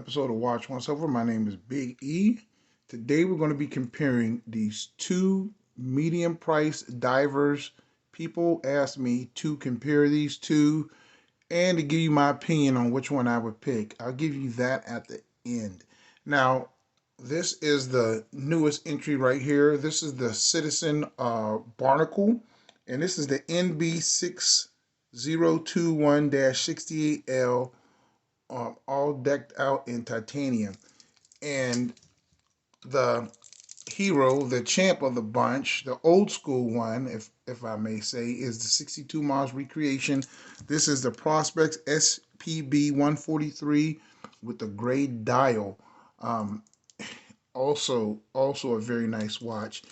episode of Watch Once Over. My name is Big E. Today we're going to be comparing these two medium price divers. People asked me to compare these two and to give you my opinion on which one I would pick. I'll give you that at the end. Now, this is the newest entry right here. This is the Citizen Barnacle, and this is the NB6021-68L, all decked out in titanium. And the hero, the champ of the bunch, the old school one, if I may say, is the 62 miles recreation. This is the Prospex SPB143 with the gray dial. Also a very nice watch.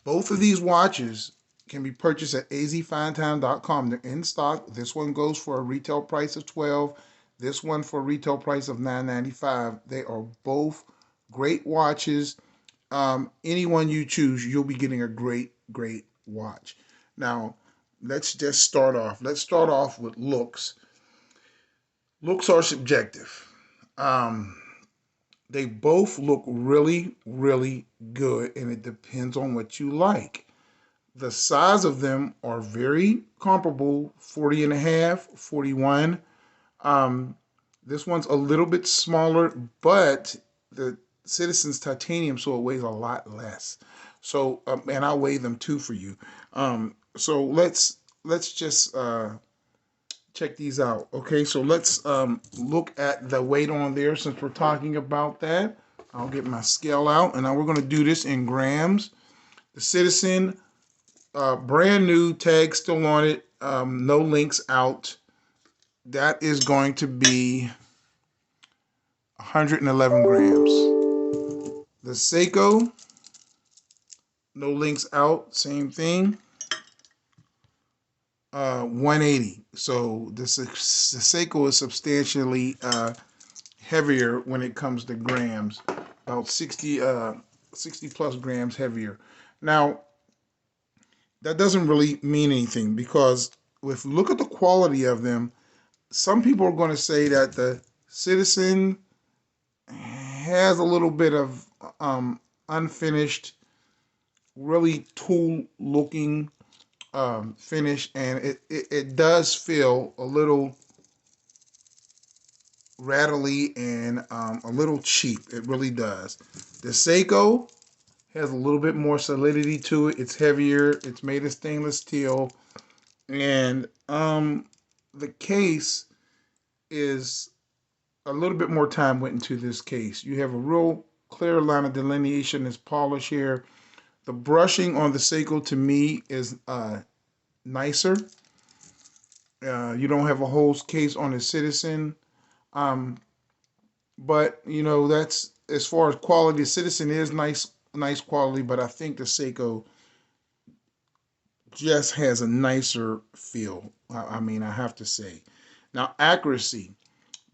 Both of these watches can be purchased at azfinetime.com. They're in stock. This one goes for a retail price of $12. This one for a retail price of $9.95. They are both great watches. Any one you choose, you'll be getting a great watch. Now, let's just start off. Let's start off with looks. Looks are subjective. They both look really good, and it depends on what you like. The size of them are very comparable, 40 and a half, 41. This one's a little bit smaller, but the Citizen's titanium, so it weighs a lot less. So, and I'll weigh them too for you. So let's just check these out. Okay, so let's look at the weight on there since we're talking about that. I'll get my scale out, and now we're going to do this in grams. The Citizen, brand new, tag still on it, no links out. That is going to be 111 grams. The Seiko, no links out, same thing, 180. So the Seiko is substantially heavier when it comes to grams, about 60 plus grams heavier. Now, that doesn't really mean anything because if you look at the quality of them, some people are going to say that the Citizen has a little bit of unfinished, really tool-looking finish, and it does feel a little rattly and a little cheap. It really does. The Seiko has a little bit more solidity to it. It's heavier. It's made of stainless steel, and the case is a little bit more time went into this case. You have a real clear line of delineation, this polish here. The brushing on the Seiko to me is nicer. You don't have a whole case on the Citizen. But you know, that's as far as quality. The Citizen is nice quality, but I think the Seiko just has a nicer feel. I mean, I have to say. Now, accuracy.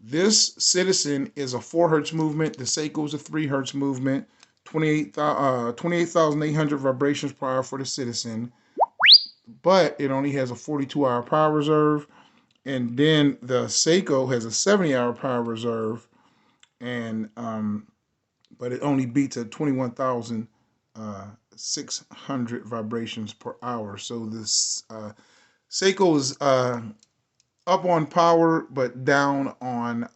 This Citizen is a 4 hertz movement. The Seiko is a 3 hertz movement. 28,800 vibrations per hour for the Citizen. But it only has a 42-hour power reserve. And then the Seiko has a 70-hour power reserve. And but it only beats at 21,600 vibrations per hour. So this Seiko is up on power, but down on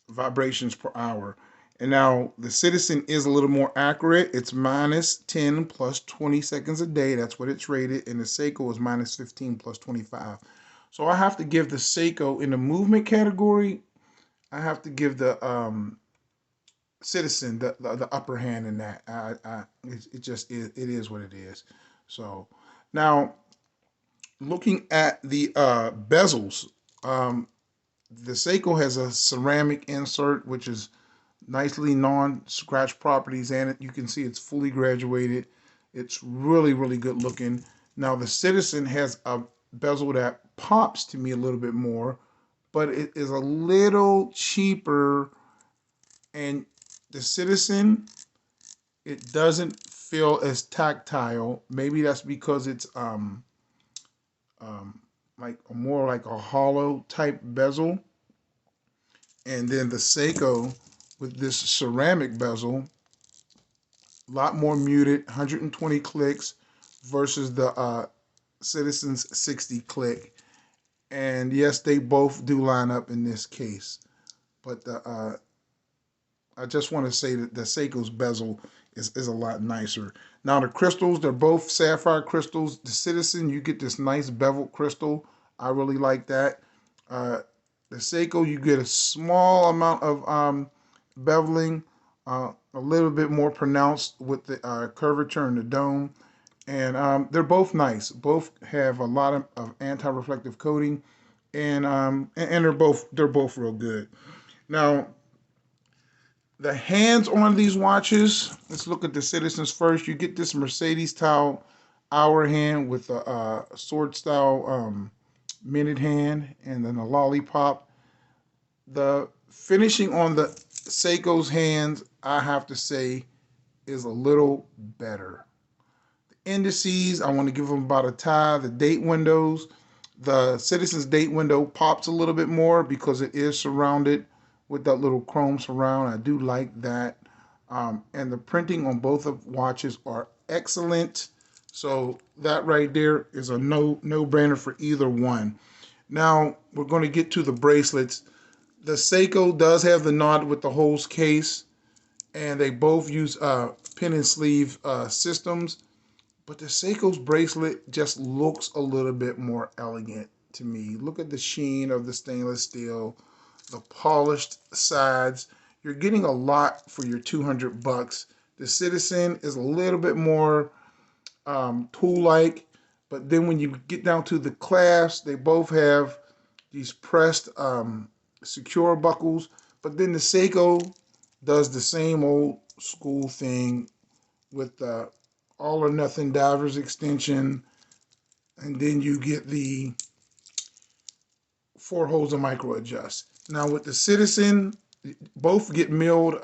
vibrations per hour. And now the Citizen is a little more accurate. It's minus 10 plus 20 seconds a day. That's what it's rated. And the Seiko is minus 15 plus 25. So I have to give the Seiko in the movement category. I have to give the Citizen the upper hand in that. It is what it is. So now, looking at the bezels, the Seiko has a ceramic insert, which is nicely non-scratch properties, and you can see it's fully graduated. It's really good looking. Now, the Citizen has a bezel that pops to me a little bit more, but it is a little cheaper, and the Citizen, it doesn't feel as tactile. Maybe that's because it's like more like a hollow type bezel. And then the Seiko with this ceramic bezel, a lot more muted, 120 clicks versus the Citizen's 60 click. And yes, they both do line up in this case. But I just want to say that the Seiko's bezel is a lot nicer. Now the crystals, they're both sapphire crystals. The Citizen, you get this nice beveled crystal. I really like that. Uh, the Seiko, you get a small amount of beveling, a little bit more pronounced with the curvature in the dome. And they're both nice. Both have a lot of anti-reflective coating, and they're both real good. Now the hands on these watches. Let's look at the Citizens first. You get this Mercedes style hour hand with a sword style minute hand, and then a lollipop. The finishing on the Seiko's hands, I have to say, is a little better. Indices, I want to give them about a tie. The date windows, the Citizen's date window pops a little bit more because it is surrounded with that little chrome surround. I do like that. And the printing on both of watches are excellent. So that right there is a no-brainer for either one. Now we're going to get to the bracelets. The Seiko does have the knot with the hose case, and they both use pin and sleeve systems. But the Seiko's bracelet just looks a little bit more elegant to me. Look at the sheen of the stainless steel, the polished sides. You're getting a lot for your $200. The Citizen is a little bit more tool-like, but then when you get down to the clasps, they both have these pressed secure buckles. But then the Seiko does the same old school thing with the all or nothing divers extension, and then you get the 4 holes of micro adjust. Now with the Citizen, both get milled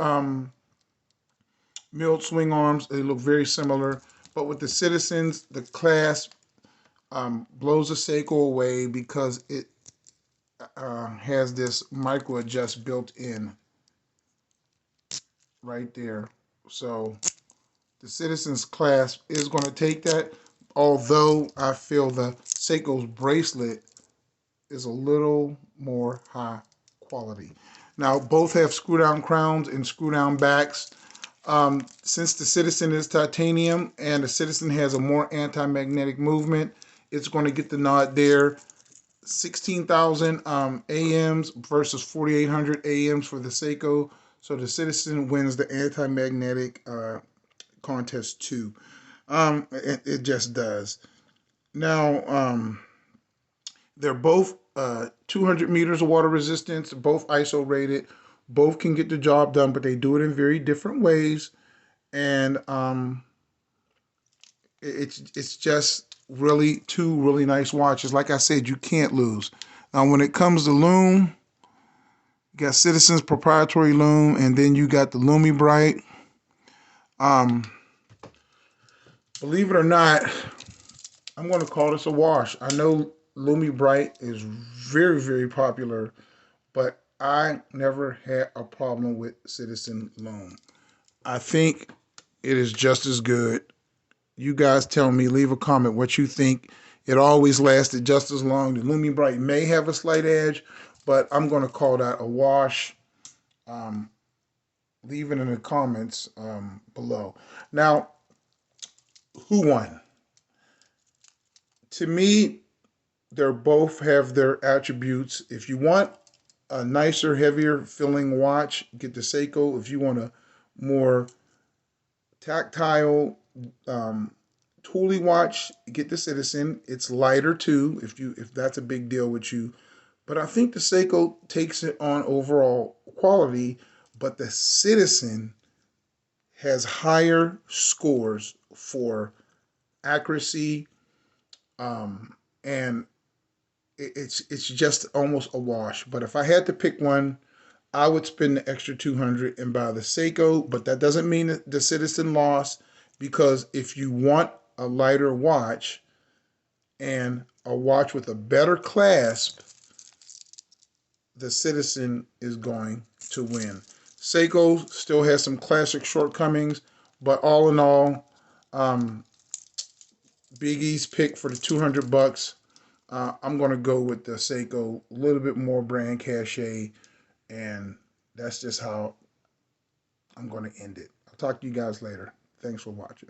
swing arms. They look very similar, but with the Citizens, the clasp blows the Seiko away because it has this micro adjust built in right there. So the Citizen's clasp is going to take that, although I feel the Seiko's bracelet is a little more high quality. Now, both have screw-down crowns and screw-down backs. Since the Citizen is titanium and the Citizen has a more anti-magnetic movement, it's going to get the nod there. 16,000 AMs versus 4,800 AMs for the Seiko. So the Citizen wins the anti-magnetic contest too. It just does. Now, they're both 200 meters of water resistance, both ISO rated, both can get the job done, but they do it in very different ways. And it's just really two really nice watches. Like I said, you can't lose. Now, when it comes to Lume, you got Citizen's proprietary Lume, and then you got the Lume Bright. Believe it or not, I'm going to call this a wash. I know Lume Bright is very, very popular, but I never had a problem with Citizen Lume. I think it is just as good. You guys tell me, leave a comment what you think. It always lasted just as long. The Lume Bright may have a slight edge, but I'm going to call that a wash. Leave it in the comments below. Now, who won? To me, they both have their attributes. If you want a nicer, heavier feeling watch, get the Seiko. If you want a more tactile, tooly watch, get the Citizen. It's lighter too, if that's a big deal with you. But I think the Seiko takes it on overall quality, but the Citizen has higher scores for accuracy, and it's just almost a wash. But if I had to pick one, I would spend the extra $200 and buy the Seiko. But that doesn't mean that the Citizen lost, because if you want a lighter watch and a watch with a better clasp, the Citizen is going to win. Seiko still has some classic shortcomings, but all in all, Big E's pick for the 200 bucks. I'm going to go with the Seiko, a little bit more brand cachet, and that's just how I'm going to end it. I'll talk to you guys later. Thanks for watching.